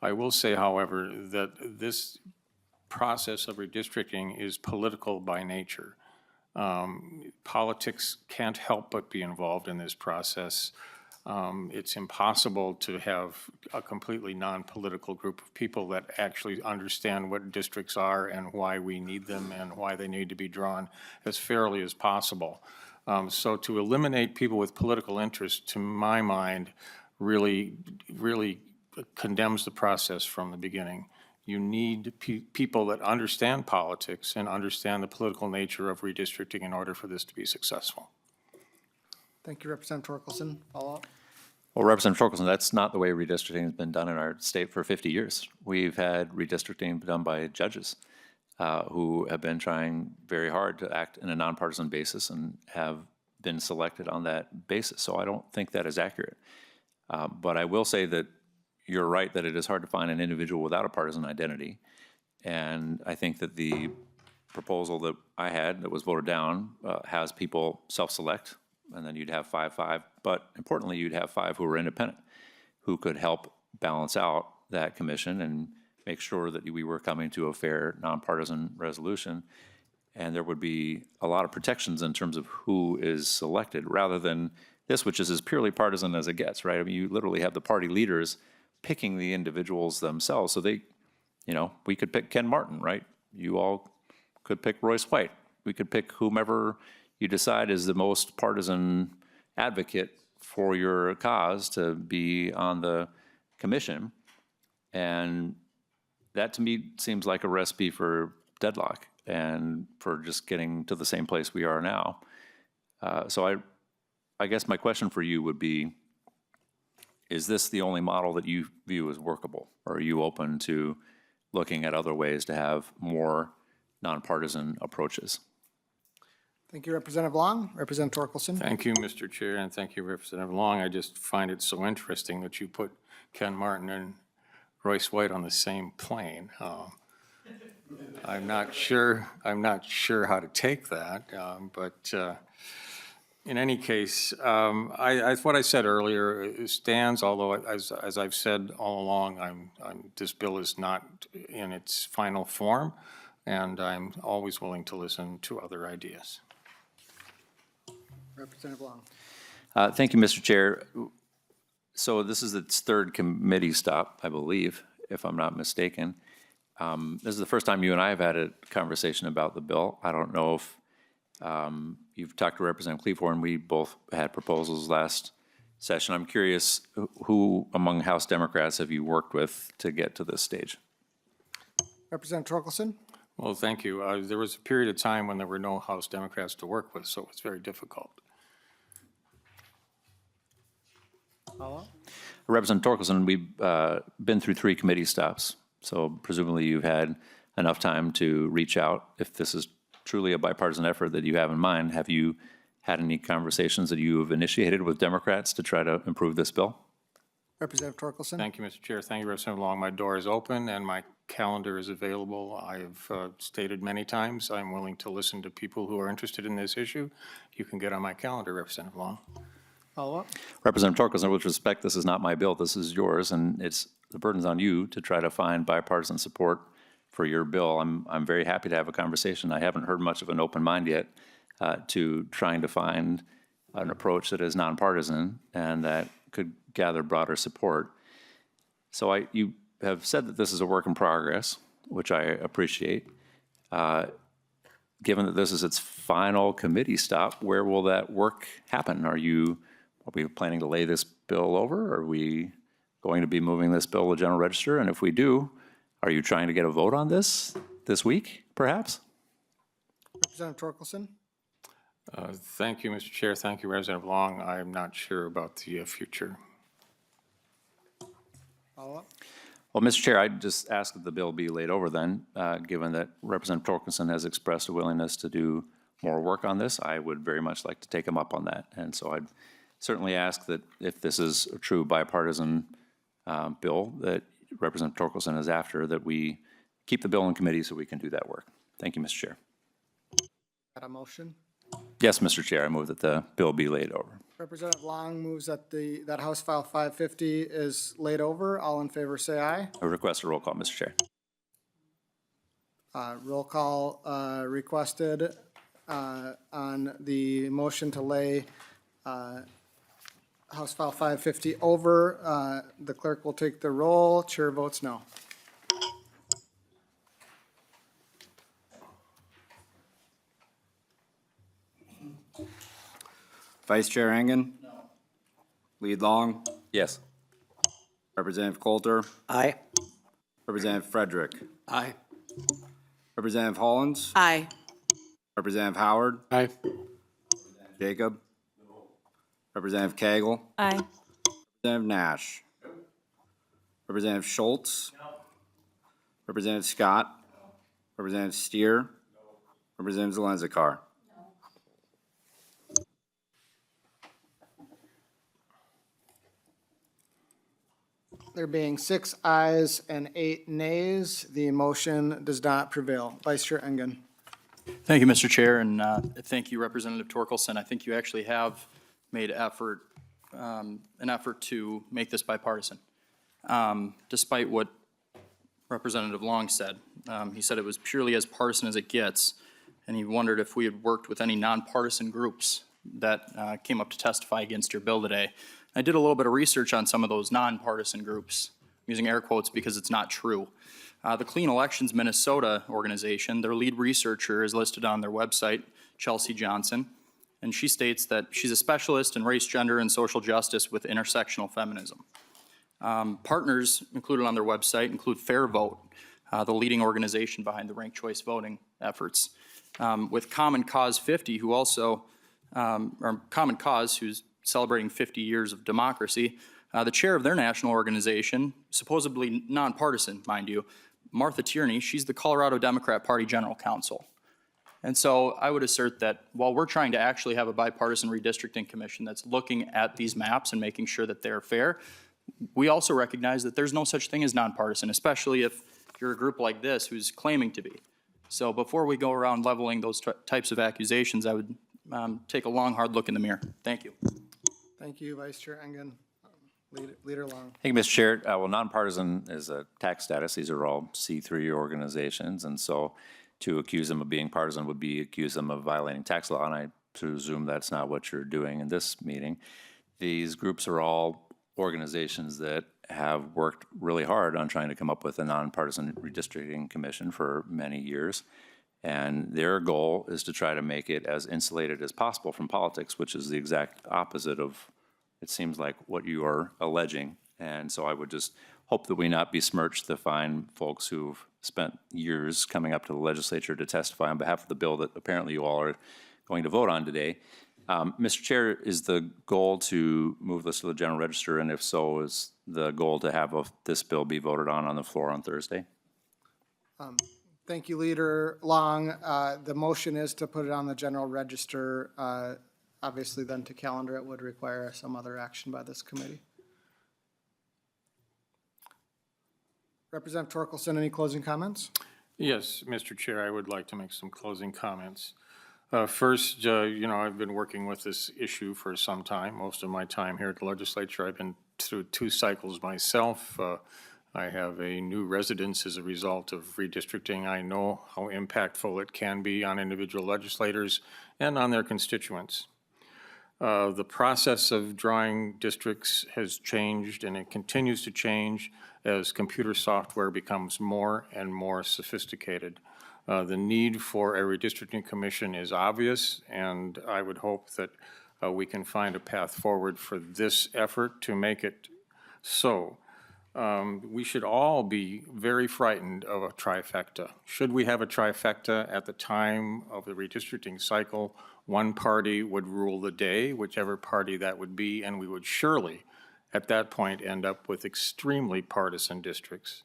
I will say, however, that this process of redistricting is political by nature. Politics can't help but be involved in this process. It's impossible to have a completely non-political group of people that actually understand what districts are and why we need them and why they need to be drawn as fairly as possible. So to eliminate people with political interest, to my mind, really condemns the process from the beginning. You need people that understand politics and understand the political nature of redistricting in order for this to be successful. Thank you, Representative Torkelson. Follow-up? Well, Representative Torkelson, that's not the way redistricting has been done in our state for 50 years. We've had redistricting done by judges who have been trying very hard to act in a nonpartisan basis and have been selected on that basis. So I don't think that is accurate. But I will say that you're right that it is hard to find an individual without a partisan identity. And I think that the proposal that I had that was voted down has people self-select, and then you'd have 5-5. But importantly, you'd have 5 who are independent, who could help balance out that commission and make sure that we were coming to a fair, nonpartisan resolution. And there would be a lot of protections in terms of who is selected, rather than this, which is as purely partisan as it gets, right? I mean, you literally have the party leaders picking the individuals themselves. So they, we could pick Ken Martin, right? You all could pick Royce White. We could pick whomever you decide is the most partisan advocate for your cause to be on the commission. And that to me seems like a recipe for deadlock and for just getting to the same place we are now. So I guess my question for you would be, is this the only model that you view as workable? Or are you open to looking at other ways to have more nonpartisan approaches? Thank you, Representative Long. Representative Torkelson? Thank you, Mr. Chair, and thank you, Representative Long. I just find it so interesting that you put Ken Martin and Royce White on the same plane. I'm not sure how to take that, but in any case, what I said earlier stands, although as I've said all along, this bill is not in its final form, and I'm always willing to listen to other ideas. Representative Long. Thank you, Mr. Chair. So this is its 3rd committee stop, I believe, if I'm not mistaken. This is the first time you and I have had a conversation about the bill. I don't know if you've talked to Representative Cleathorne. We both had proposals last session. I'm curious, who among House Democrats have you worked with to get to this stage? Representative Torkelson? Well, thank you. There was a period of time when there were no House Democrats to work with, so it's very difficult. Representative Torkelson, we've been through 3 committee stops, so presumably you've had enough time to reach out. If this is truly a bipartisan effort that you have in mind, have you had any conversations that you have initiated with Democrats to try to improve this bill? Representative Torkelson? Thank you, Mr. Chair. Thank you, Representative Long. My door is open and my calendar is available. I've stated many times I'm willing to listen to people who are interested in this issue. You can get on my calendar, Representative Long. Follow-up? Representative Torkelson, with respect, this is not my bill, this is yours, and the burden's on you to try to find bipartisan support for your bill. I'm very happy to have a conversation. I haven't heard much of an open mind yet to trying to find an approach that is nonpartisan and that could gather broader support. So you have said that this is a work in progress, which I appreciate. Given that this is its final committee stop, where will that work happen? Are we planning to lay this bill over? Are we going to be moving this bill to the General Register? And if we do, are you trying to get a vote on this week, perhaps? Representative Torkelson? Thank you, Mr. Chair. Thank you, Representative Long. I'm not sure about the future. Follow-up? Well, Mr. Chair, I'd just ask that the bill be laid over then, given that Representative Torkelson has expressed a willingness to do more work on this. I would very much like to take him up on that. And so I'd certainly ask that if this is a true bipartisan bill that Representative Torkelson is after, that we keep the bill in committee so we can do that work. Thank you, Mr. Chair. Got a motion? Yes, Mr. Chair, I move that the bill be laid over. Representative Long moves that that House File 550 is laid over. All in favor, say aye. I request a roll call, Mr. Chair. Roll call requested on the motion to lay House File 550 over. The clerk will take the roll. Chair votes no. Vice Chair Engen? No. Lead Long? Yes. Representative Coulter? Aye. Representative Frederick? Aye. Representative Hollins? Aye. Representative Howard? Aye. Jacob? Representative Cagle? Aye. Representative Nash? Representative Schultz? Representative Scott? Representative Steer? Representative Zelenzikar? There being 6 ayes and 8 nays, the motion does not prevail. Vice Chair Engen. Thank you, Mr. Chair, and thank you, Representative Torkelson. I think you actually have made an effort to make this bipartisan, despite what Representative Long said. He said it was purely as partisan as it gets, and he wondered if we had worked with any nonpartisan groups that came up to testify against your bill today. I did a little bit of research on some of those nonpartisan groups, using air quotes because it's not true. The Clean Elections Minnesota organization, their lead researcher is listed on their website, Chelsea Johnson, and she states that she's a specialist in race, gender, and social justice with intersectional feminism. Partners included on their website include Fair Vote, the leading organization behind the ranked choice voting efforts, with Common Cause 50, who also, or Common Cause, who's celebrating 50 years of democracy. The chair of their national organization, supposedly nonpartisan, mind you, Martha Tierney, she's the Colorado Democrat Party General Counsel. And so I would assert that while we're trying to actually have a bipartisan redistricting commission that's looking at these maps and making sure that they're fair, we also recognize that there's no such thing as nonpartisan, especially if you're a group like this who's claiming to be. So before we go around leveling those types of accusations, I would take a long, hard look in the mirror. Thank you. Thank you, Vice Chair Engen. Leader Long. Thank you, Mr. Chair. Well, nonpartisan is a tax status. These are all C3 organizations, and so to accuse them of being partisan would be accuse them of violating tax law, and I presume that's not what you're doing in this meeting. These groups are all organizations that have worked really hard on trying to come up with a nonpartisan redistricting commission for many years, and their goal is to try to make it as insulated as possible from politics, which is the exact opposite of it seems like, what you are alleging. And so I would just hope that we not besmirch the fine folks who've spent years coming up to the legislature to testify on behalf of the bill that apparently you all are going to vote on today. Mr. Chair, is the goal to move this to the general register? And if so, is the goal to have this bill be voted on the floor on Thursday? Thank you, Leader Long. The motion is to put it on the general register. Obviously, then to calendar it would require some other action by this committee. Representative Torkelson, any closing comments? Yes, Mr. Chair, I would like to make some closing comments. First, I've been working with this issue for some time. Most of my time here at the legislature, I've been through 2 cycles myself. I have a new residence as a result of redistricting. I know how impactful it can be on individual legislators and on their constituents. The process of drawing districts has changed, and it continues to change as computer software becomes more and more sophisticated. The need for a redistricting commission is obvious, and I would hope that we can find a path forward for this effort to make it so. We should all be very frightened of a trifecta. Should we have a trifecta at the time of the redistricting cycle, one party would rule the day, whichever party that would be, and we would surely, at that point, end up with extremely partisan districts.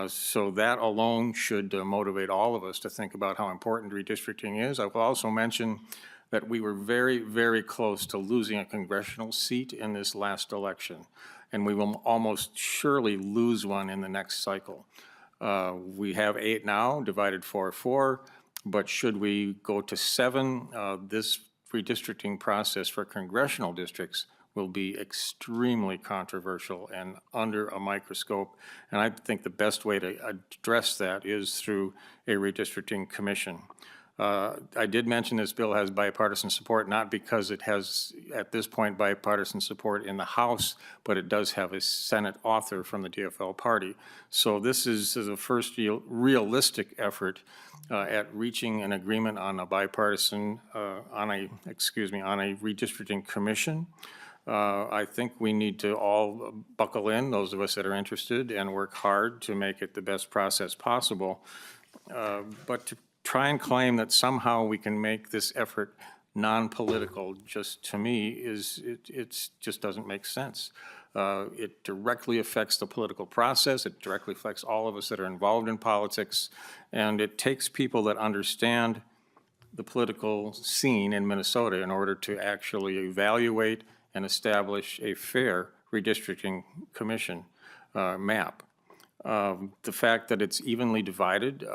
So that alone should motivate all of us to think about how important redistricting is. I will also mention that we were very, very close to losing a congressional seat in this last election, and we will almost surely lose one in the next cycle. We have 8 now, divided 4-4, but should we go to 7, this redistricting process for congressional districts will be extremely controversial and under a microscope. And I think the best way to address that is through a redistricting commission. I did mention this bill has bipartisan support, not because it has, at this point, bipartisan support in the House, but it does have a Senate author from the DFL party. So this is the first realistic effort at reaching an agreement on a bipartisan, on a redistricting commission. I think we need to all buckle in, those of us that are interested, and work hard to make it the best process possible. But to try and claim that somehow we can make this effort non-political, just to me, it just doesn't make sense. It directly affects the political process. It directly affects all of us that are involved in politics. And it takes people that understand the political scene in Minnesota in order to actually evaluate and establish a fair redistricting commission map. The fact that it's evenly divided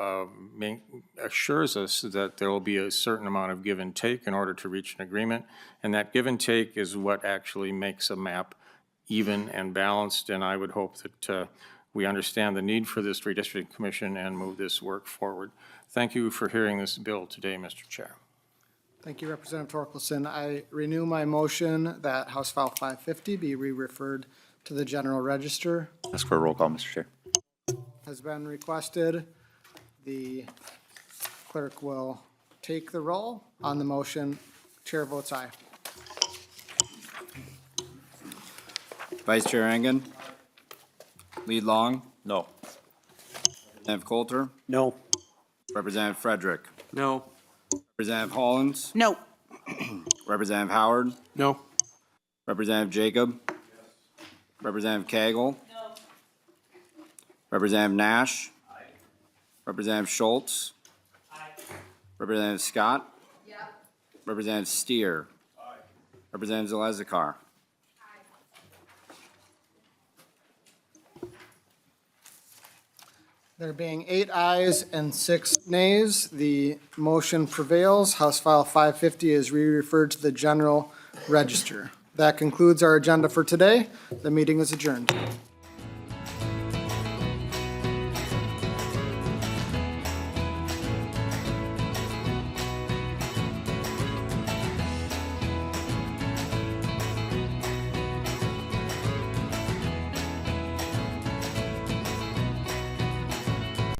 assures us that there will be a certain amount of give and take in order to reach an agreement, and that give and take is what actually makes a map even and balanced, and I would hope that we understand the need for this redistricting commission and move this work forward. Thank you for hearing this bill today, Mr. Chair. Thank you, Representative Torkelson. I renew my motion that House File 550 be re-referred to the general register. Ask for a roll call, Mr. Chair. Has been requested. The clerk will take the roll on the motion. Chair votes aye. Vice Chair Engen? Lead Long? No. Representative Coulter? No. Representative Frederick? No. Representative Hollins? No. Representative Howard? No. Representative Jacob? Yes. Representative Cagle? No. Representative Nash? Aye. Representative Schultz? Aye. Representative Scott? Yep. Representative Steer? Aye. Representative Zalezakar? There being 8 ayes and 6 nays, the motion prevails. House File 550 is re-referred to the general register. That concludes our agenda for today. The meeting is adjourned.